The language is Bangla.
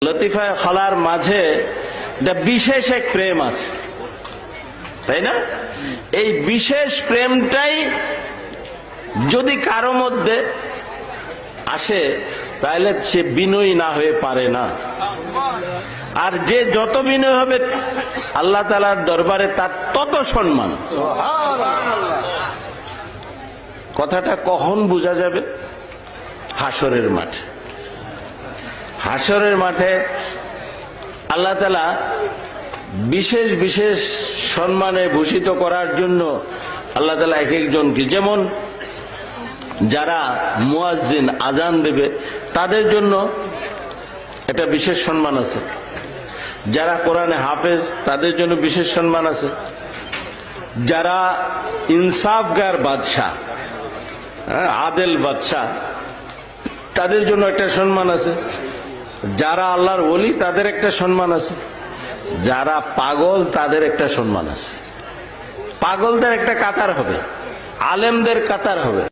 লতিফায়ে খলার মাঝে একটা বিশেষ এক প্রেম আছে, তাই না? এই বিশেষ প্রেমটাই যদি কারো মধ্যে আসে তাহলে সে বিনয়ী না হয়ে পারে না। আর যে যত বিনয় হবে আল্লাহ তাআলার দরবারে তার তত সম্মান। কথাটা কখন বোঝা যাবে? হাসরের মাঠে। হাসরের মাঠে আল্লাহ তাআলা বিশেষ বিশেষ সম্মানে ভূষিত করার জন্য আল্লাহ তাআলা এক একজনকে, যেমন যারা মুয়াজ্জিন আজান দেবে তাদের জন্য একটা বিশেষ সম্মান আছে, যারা কোরআনে হাফেজ তাদের জন্য বিশেষ সম্মান আছে, যারা ইনসাফগার বাদশাহ, আদেল বাদশাহ তাদের জন্য একটা সম্মান আছে, যারা আল্লাহর ওলি তাদের একটা সম্মান আছে, যারা পাগল তাদের একটা সম্মান আছে। পাগলদের একটা কাতার হবে, আলেমদের কাতার হবে।